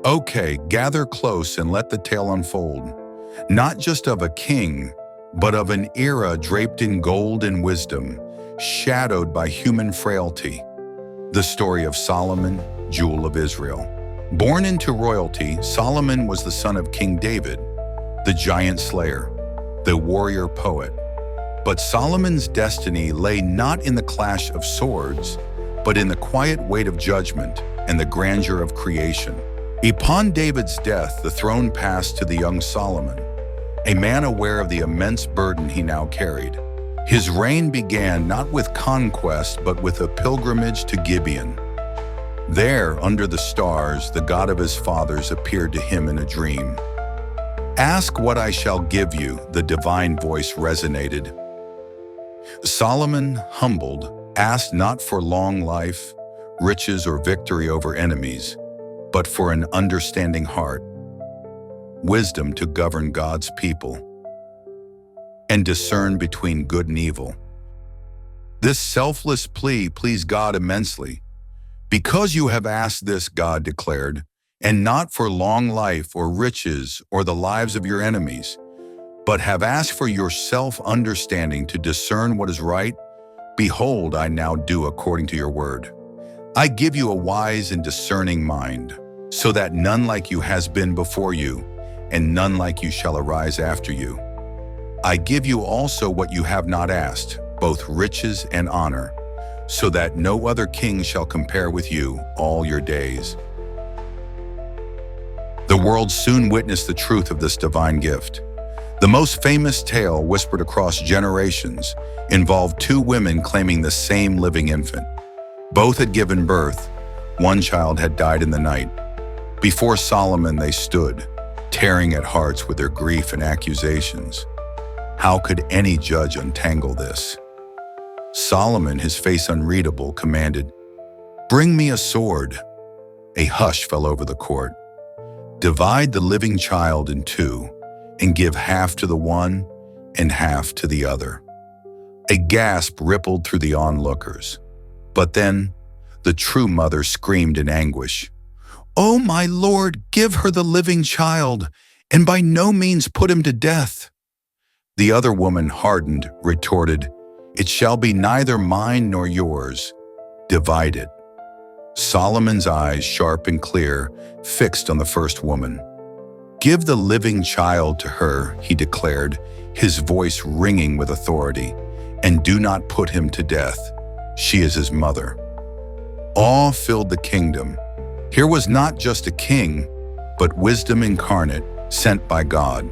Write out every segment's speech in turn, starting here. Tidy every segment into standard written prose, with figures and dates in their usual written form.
Okay, gather close and let the tale unfold, not just of a king, but of an era draped in gold and wisdom, shadowed by human frailty. The story of Solomon, Jewel of Israel. Born into royalty, Solomon was the son of King David, the giant slayer, the warrior poet. But Solomon's destiny lay not in the clash of swords, but in the quiet weight of judgment and the grandeur of creation. Upon David's death, the throne passed to the young Solomon, a man aware of the immense burden he now carried. His reign began not with conquest, but with a pilgrimage to Gibeon. There, under the stars, the God of his fathers appeared to him in a dream. "Ask what I shall give you," the divine voice resonated. Solomon, humbled, asked not for long life, riches, or victory over enemies, but for an understanding heart, wisdom to govern God's people, and discern between good and evil. This selfless plea pleased God immensely. "Because you have asked this," God declared, "and not for long life or riches or the lives of your enemies, but have asked for your self-understanding to discern what is right, behold, I now do according to your word. I give you a wise and discerning mind, so that none like you has been before you, and none like you shall arise after you. I give you also what you have not asked, both riches and honor, so that no other king shall compare with you all your days." The world soon witnessed the truth of this divine gift. The most famous tale, whispered across generations, involved two women claiming the same living infant. Both had given birth. One child had died in the night. Before Solomon they stood, tearing at hearts with their grief and accusations. How could any judge untangle this? Solomon, his face unreadable, commanded, "Bring me a sword." A hush fell over the court. "Divide the living child in two, and give half to the one and half to the other." A gasp rippled through the onlookers. But then, the true mother screamed in anguish, "Oh, my Lord, give her the living child, and by no means put him to death." The other woman, hardened, retorted, "It shall be neither mine nor yours. Divide it." Solomon's eyes, sharp and clear, fixed on the first woman. "Give the living child to her," he declared, his voice ringing with authority, "and do not put him to death. She is his mother." Awe filled the kingdom. Here was not just a king, but wisdom incarnate, sent by God.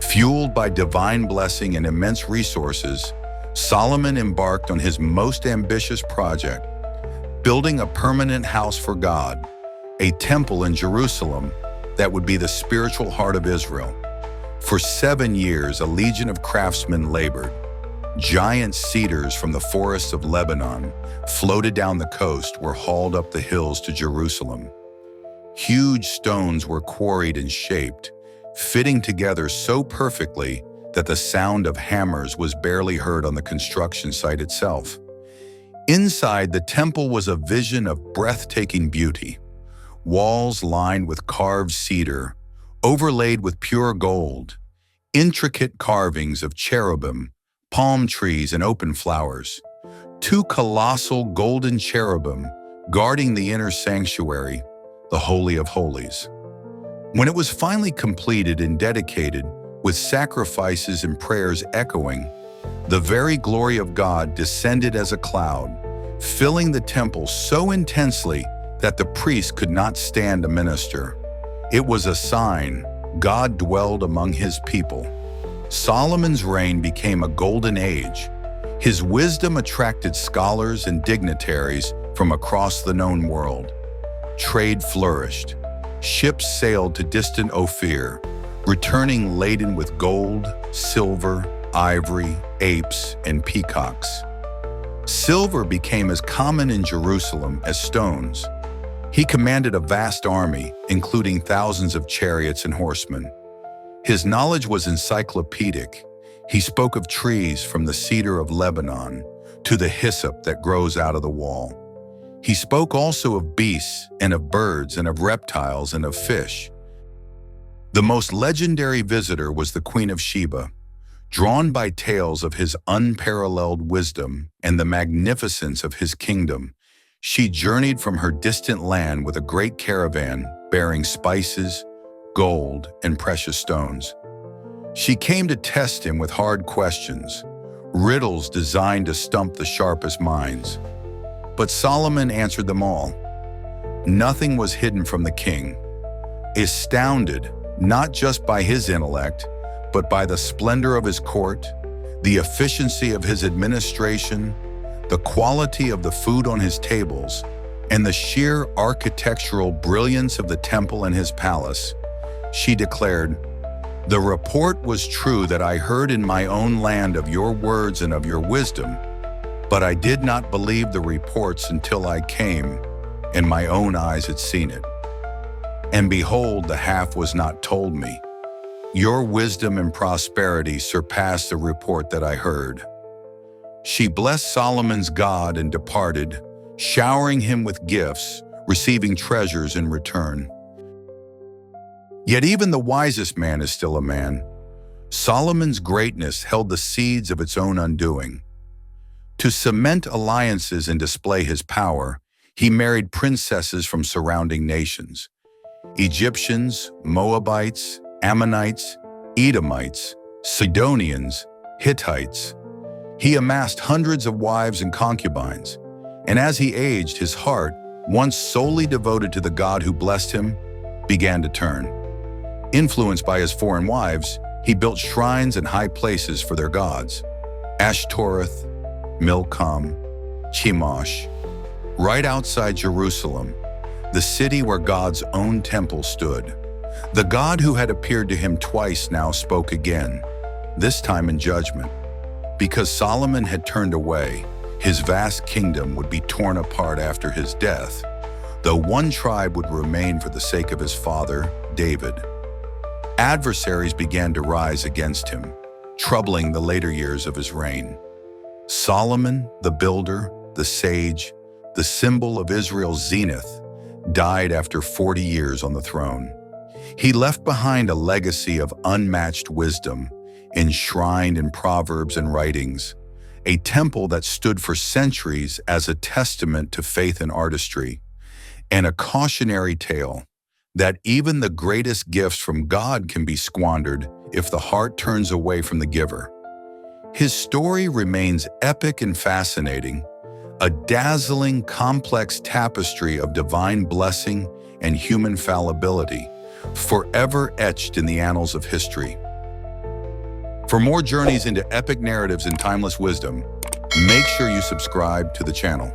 Fueled by divine blessing and immense resources, Solomon embarked on his most ambitious project, building a permanent house for God, a temple in Jerusalem that would be the spiritual heart of Israel. For 7 years, a legion of craftsmen labored. Giant cedars from the forests of Lebanon, floated down the coast, were hauled up the hills to Jerusalem. Huge stones were quarried and shaped, fitting together so perfectly that the sound of hammers was barely heard on the construction site itself. Inside, the temple was a vision of breathtaking beauty. Walls lined with carved cedar, overlaid with pure gold, intricate carvings of cherubim, palm trees, and open flowers. Two colossal golden cherubim guarding the inner sanctuary, the Holy of Holies. When it was finally completed and dedicated, with sacrifices and prayers echoing, the very glory of God descended as a cloud, filling the temple so intensely that the priest could not stand to minister. It was a sign God dwelled among his people. Solomon's reign became a golden age. His wisdom attracted scholars and dignitaries from across the known world. Trade flourished. Ships sailed to distant Ophir, returning laden with gold, silver, ivory, apes, and peacocks. Silver became as common in Jerusalem as stones. He commanded a vast army, including thousands of chariots and horsemen. His knowledge was encyclopedic. He spoke of trees from the cedar of Lebanon to the hyssop that grows out of the wall. He spoke also of beasts and of birds and of reptiles and of fish. The most legendary visitor was the Queen of Sheba. Drawn by tales of his unparalleled wisdom and the magnificence of his kingdom, she journeyed from her distant land with a great caravan bearing spices, gold, and precious stones. She came to test him with hard questions, riddles designed to stump the sharpest minds. But Solomon answered them all. Nothing was hidden from the king. Astounded not just by his intellect, but by the splendor of his court, the efficiency of his administration, the quality of the food on his tables, and the sheer architectural brilliance of the temple and his palace, she declared, "The report was true that I heard in my own land of your words and of your wisdom, but I did not believe the reports until I came, and my own eyes had seen it. And behold, the half was not told me. Your wisdom and prosperity surpassed the report that I heard." She blessed Solomon's God and departed, showering him with gifts, receiving treasures in return. Yet even the wisest man is still a man. Solomon's greatness held the seeds of its own undoing. To cement alliances and display his power, he married princesses from surrounding nations: Egyptians, Moabites, Ammonites, Edomites, Sidonians, Hittites. He amassed hundreds of wives and concubines, and as he aged, his heart, once solely devoted to the God who blessed him, began to turn. Influenced by his foreign wives, he built shrines and high places for their gods: Ashtoreth, Milcom, Chemosh. Right outside Jerusalem, the city where God's own temple stood, the God who had appeared to him twice now spoke again, this time in judgment. Because Solomon had turned away, his vast kingdom would be torn apart after his death, though one tribe would remain for the sake of his father, David. Adversaries began to rise against him, troubling the later years of his reign. Solomon, the builder, the sage, the symbol of Israel's zenith, died after 40 years on the throne. He left behind a legacy of unmatched wisdom, enshrined in proverbs and writings, a temple that stood for centuries as a testament to faith and artistry, and a cautionary tale that even the greatest gifts from God can be squandered if the heart turns away from the giver. His story remains epic and fascinating, a dazzling, complex tapestry of divine blessing and human fallibility, forever etched in the annals of history. For more journeys into epic narratives and timeless wisdom, make sure you subscribe to the channel.